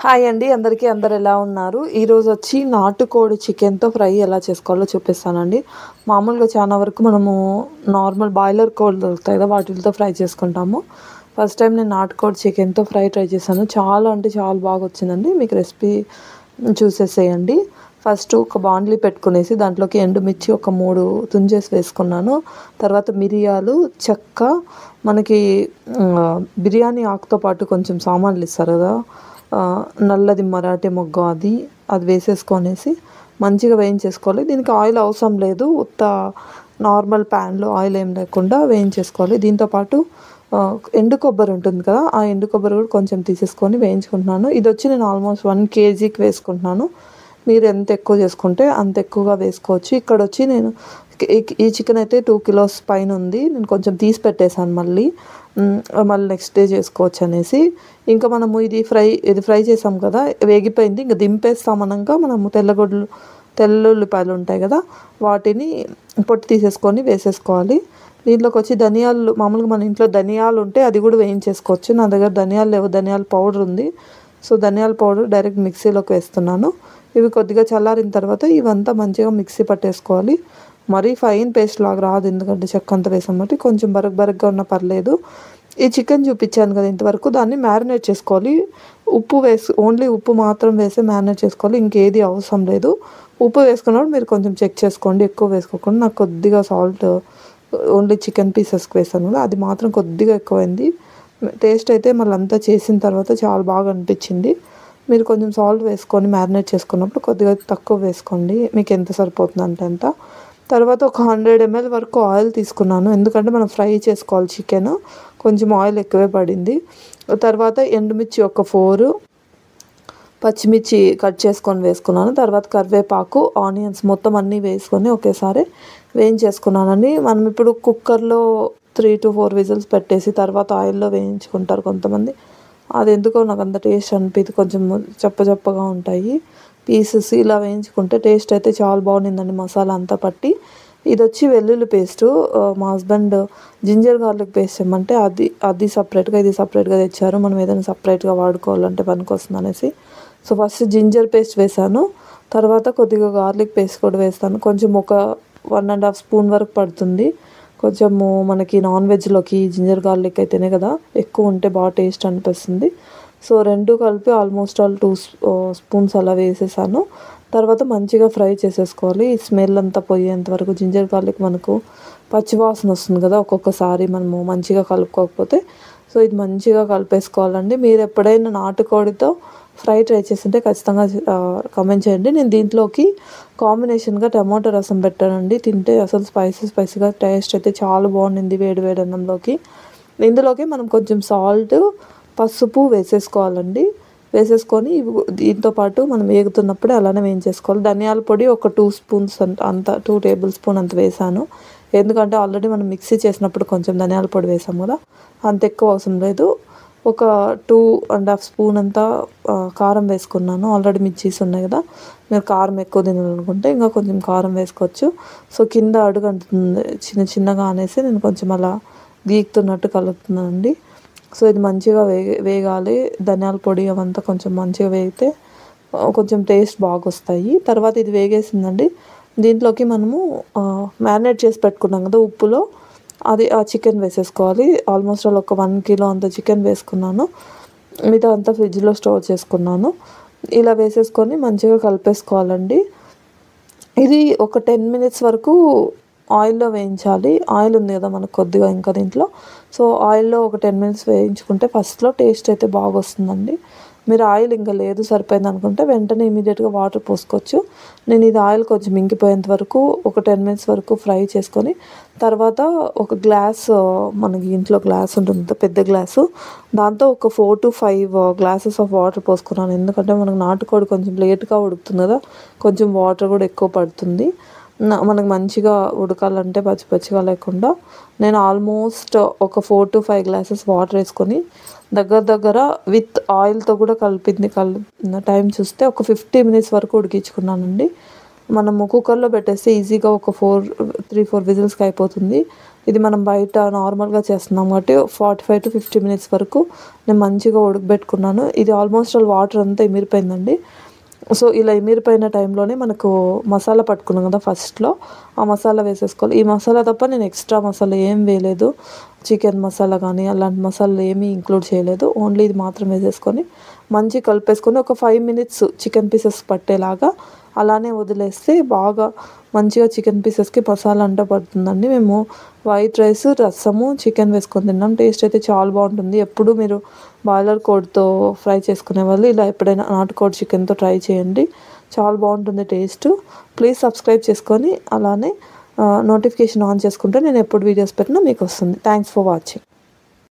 Hi అండి అందరికీ అందరు ఎలా ఉన్నారు? ఈరోజు వచ్చి నాటుకోడి చికెన్తో ఫ్రై ఎలా చేసుకోవాలో చూపిస్తానండి. మామూలుగా చాలా వరకు మనము నార్మల్ బాయిలర్ కోళ్ళు దొరుకుతాయి కదా, వాటితో ఫ్రై చేసుకుంటాము. ఫస్ట్ టైం నేను నాటుకోడి చికెన్తో ట్రై చేశాను. చాలా అంటే చాలా బాగా వచ్చిందండి. మీకు రెసిపీ చూసేసేయండి. ఫస్ట్ ఒక బాండ్లీ పెట్టుకునేసి దాంట్లోకి ఎండుమిర్చి ఒక 3 తుంచేసి వేసుకున్నాను. తర్వాత మిరియాలు, చెక్క, మనకి బిర్యానీ ఆకుతో పాటు కొంచెం సామాన్లు ఇస్తారు కదా, నల్లది మరాఠీ మొగ్గ, అది వేసేసుకొనేసి మంచిగా వేయించేసుకోవాలి. దీనికి ఆయిల్ అవసరం లేదు, ఉత్త నార్మల్ ప్యాన్లో ఆయిల్ ఏం లేకుండా వేయించేసుకోవాలి. దీంతోపాటు ఎండు కొబ్బరి ఉంటుంది కదా, ఆ ఎండు కొబ్బరి కూడా కొంచెం తీసేసుకొని వేయించుకుంటున్నాను. ఇది వచ్చి నేను ఆల్మోస్ట్ 1 kgకి వేసుకుంటున్నాను. మీరు ఎంత ఎక్కువ చేసుకుంటే అంత ఎక్కువగా వేసుకోవచ్చు. ఇక్కడ వచ్చి నేను ఈ చికెన్ అయితే 2 kilos పైన ఉంది. నేను కొంచెం తీసి పెట్టేశాను, మళ్ళీ నెక్స్ట్ డే చేసుకోవచ్చు అనేసి. ఇంకా మనము ఇది ఫ్రై చేసాం కదా, వేగిపోయింది. ఇంకా దింపేస్తామనగా మనము తెల్లుల్లిపాయలు ఉంటాయి కదా, వాటిని పొట్టు తీసేసుకొని వేసేసుకోవాలి. దీంట్లోకి వచ్చి ధనియాలు, మామూలుగా మన ఇంట్లో ధనియాలు ఉంటే అది కూడా వేయించేసుకోవచ్చు. నా దగ్గర ధనియాలు లేవు, ధనియాల పౌడర్ ఉంది. సో ధనియాల పౌడర్ డైరెక్ట్ మిక్సీలోకి వేస్తున్నాను. ఇవి కొద్దిగా చల్లారిన తర్వాత ఇవంతా మంచిగా మిక్సీ పట్టేసుకోవాలి. మరీ ఫైన్ పేస్ట్ లాగా రాదు, ఎందుకంటే చెక్క అంతా వేసాం కాబట్టి. కొంచెం బరగ్గా ఉన్నా పర్లేదు. ఈ చికెన్ చూపించాను కదా ఇంతవరకు, దాన్ని మ్యారినేట్ చేసుకోవాలి. ఓన్లీ ఉప్పు మాత్రం వేసి మ్యారినేట్ చేసుకోవాలి, ఇంకేది అవసరం లేదు. ఉప్పు వేసుకున్నప్పుడు మీరు కొంచెం చెక్ చేసుకోండి, ఎక్కువ వేసుకోకుండా. నాకు కొద్దిగా సాల్ట్ ఓన్లీ చికెన్ పీసెస్కి వేసాను కదా, అది మాత్రం కొద్దిగా ఎక్కువైంది. టేస్ట్ అయితే మళ్ళీ అంతా చేసిన తర్వాత చాలా బాగా అనిపించింది. మీరు కొంచెం సాల్ట్ వేసుకొని మ్యారినేట్ చేసుకున్నప్పుడు కొద్దిగా తక్కువ వేసుకోండి, మీకు ఎంత సరిపోతుంది అంటే అంత. తర్వాత ఒక 100 ml వరకు ఆయిల్ తీసుకున్నాను, ఎందుకంటే మనం ఫ్రై చేసుకోవాలి చికెన్. కొంచెం ఆయిల్ ఎక్కువే పడింది. తర్వాత ఎండుమిర్చి ఒక 4, పచ్చిమిర్చి కట్ చేసుకొని వేసుకున్నాను. తర్వాత కరివేపాకు, ఆనియన్స్ మొత్తం అన్నీ వేసుకొని ఒకేసారి వేయించేసుకున్నానండి. మనం ఇప్పుడు కుక్కర్లో 3 to 4 విజిల్స్ పెట్టేసి తర్వాత ఆయిల్లో వేయించుకుంటారు కొంతమంది. అది ఎందుకో నాకు అంత టేస్ట్ అనిపించదు, కొంచెం చప్పగా ఉంటాయి పీసెస్. ఇలా వేయించుకుంటే టేస్ట్ అయితే చాలా బాగుండిందండి, మసాలా అంతా పట్టి. ఇది వచ్చి వెల్లుల్లి పేస్టు. మా హస్బెండ్ జింజర్ గార్లిక్ పేస్ట్ ఇమ్మంటే అది సపరేట్గా, ఇది సపరేట్గా తెచ్చారు. మనం ఏదైనా సపరేట్గా వాడుకోవాలంటే పనికొస్తుంది అనేసి. సో ఫస్ట్ జింజర్ పేస్ట్ వేసాను, తర్వాత కొద్దిగా గార్లిక్ పేస్ట్ కూడా వేస్తాను. కొంచెం ఒక 1.5 స్పూన్ వరకు పడుతుంది. కొంచెము మనకి నాన్ వెజ్లోకి జింజర్ గార్లిక్ అయితేనే కదా, ఎక్కువ ఉంటే బాగా టేస్ట్ అనిపిస్తుంది. సో 2 కలిపి ఆల్మోస్ట్ 2 స్పూన్స్ అలా వేసేసాను. తర్వాత మంచిగా ఫ్రై చేసేసుకోవాలి. ఈ స్మెల్ అంతా పోయేంత వరకు. జింజర్ గార్లిక్ మనకు పచ్చివాసన వస్తుంది కదా ఒక్కొక్కసారి మనము మంచిగా కలుపుకోకపోతే. సో ఇది మంచిగా కలిపేసుకోవాలండి. మీరు ఎప్పుడైనా నాటుకోడితో ట్రై చేస్తుంటే ఖచ్చితంగా కామెంట్ చేయండి. నేను దీంట్లోకి కాంబినేషన్గా టమాటో రసం పెట్టానండి. తింటే అసలు స్పైసీగా టేస్ట్ అయితే చాలా బాగుండింది వేడి అన్నంలోకి. ఇందులోకి మనం కొంచెం సాల్ట్, పసుపు వేసేసుకోవాలండి. వేసేసుకొని దీంతో పాటు మనం వేగుతున్నప్పుడే అలానే వేయించేసుకోవాలి. ధనియాల పొడి ఒక 2 స్పూన్స్ అంత 2 టేబుల్ స్పూన్ అంత వేసాను, ఎందుకంటే ఆల్రెడీ మనం మిక్సీ చేసినప్పుడు కొంచెం ధనియాల పొడి వేసాం కదా, అంత ఎక్కువ అవసరం లేదు. ఒక 2.5 స్పూన్ అంతా కారం వేసుకున్నాను. ఆల్రెడీ మిర్చీస్ ఉన్నాయి కదా, మీరు కారం ఎక్కువ తినాలనుకుంటే ఇంకా కొంచెం కారం వేసుకోవచ్చు. సో కింద అడుగు అంటుంది చిన్నగా అనేసి నేను కొంచెం అలా గీకుతున్నట్టు కలుపుతున్నానండి. సో ఇది మంచిగా వేగాలి. ధనియాల పొడి అవంతా కొంచెం మంచిగా వేగితే కొంచెం టేస్ట్ బాగా వస్తాయి. తర్వాత ఇది వేగేసిందండి. దీంట్లోకి మనము మ్యారినేట్ చేసి పెట్టుకున్నాం కదా ఉప్పులో, ఆ చికెన్ వేసేసుకోవాలి. ఆల్మోస్ట్ ఒక 1 kilo అంత చికెన్ వేసుకున్నాను. మిగతా అంతా ఫ్రిడ్జ్లో స్టోర్ చేసుకున్నాను. ఇలా వేసేసుకొని మంచిగా కలిపేసుకోవాలండి. ఇది ఒక 10 minutes వరకు ఆయిల్లో వేయించాలి. ఆయిల్ ఉంది కదా మనకు కొద్దిగా ఇంకా దీంట్లో. సో ఆయిల్లో ఒక 10 minutes వేయించుకుంటే ఫస్ట్లో టేస్ట్ అయితే బాగా వస్తుందండి. మీరు ఆయిల్ ఇంకా లేదు సరిపోయింది అనుకుంటే వెంటనే ఇమీడియట్గా వాటర్ పోసుకోవచ్చు. నేను ఇది ఆయిల్ కొంచెం ఇంకిపోయేంత వరకు ఒక 10 minutes వరకు ఫ్రై చేసుకొని తర్వాత ఒక గ్లాస్, మనకి ఇంట్లో గ్లాస్ ఉంటుంది పెద్ద గ్లాసు, దాంతో ఒక 4 to 5 glasses ఆఫ్ వాటర్ పోసుకున్నాను. ఎందుకంటే మనకు నాటుకోడి కొంచెం లేట్గా ఉడుకుతుంది కదా, కొంచెం వాటర్ కూడా ఎక్కువ పడుతుంది. మనకు మంచిగా ఉడకాలంటే పచ్చిగా లేకుండా. నేను ఆల్మోస్ట్ ఒక 4 to 5 glasses వాటర్ వేసుకొని దగ్గర విత్ ఆయిల్తో కూడా టైం చూస్తే ఒక 50 minutes వరకు ఉడికించుకున్నానండి. మనము కుక్కర్లో పెట్టేస్తే ఈజీగా ఒక 3-4 విజిల్స్కి అయిపోతుంది. ఇది మనం బయట నార్మల్గా చేస్తున్నాం కాబట్టి 45 to 50 మినిట్స్ వరకు నేను మంచిగా ఉడకబెట్టుకున్నాను. ఇది ఆల్మోస్ట్ ఆల్ వాటర్ అంతా ఇమిరిపోయిందండి. సో ఇలా ఇమిరిపోయిన టైంలోనే మనకు మసాలా పట్టుకున్నాం కదా ఫస్ట్లో, ఆ మసాలా వేసేసుకోవాలి. ఈ మసాలా తప్ప నేను ఎక్స్ట్రా మసాలా ఏం వేయలేదు. చికెన్ మసాలా కానీ అలాంటి మసాలాలు ఏమీ ఇంక్లూడ్ చేయలేదు. ఓన్లీ ఇది మాత్రం వేసేసుకొని మంచిగా కలిపేసుకొని ఒక 5 మినిట్స్ చికెన్ పీసెస్ పట్టేలాగా అలానే వదిలేస్తే బాగా మంచిగా చికెన్ పీసెస్కి మసాలా అంతా పడుతుందండి. మేము వైట్ రైస్, రసము, చికెన్ వేసుకొని తిన్నాం. టేస్ట్ అయితే చాలా బాగుంటుంది. ఎప్పుడు మీరు బాయిలర్ కోడితో ఫ్రై చేసుకునే వాళ్ళు ఇలా ఎప్పుడైనా నాటుకోడి చికెన్తో ట్రై చేయండి, చాలా బాగుంటుంది టేస్ట్. ప్లీజ్ సబ్స్క్రైబ్ చేసుకొని అలానే నోటిఫికేషన్ ఆన్ చేసుకుంటే నేను ఎప్పుడు వీడియోస్ పెట్టినా మీకు వస్తుంది. Thanks for watching.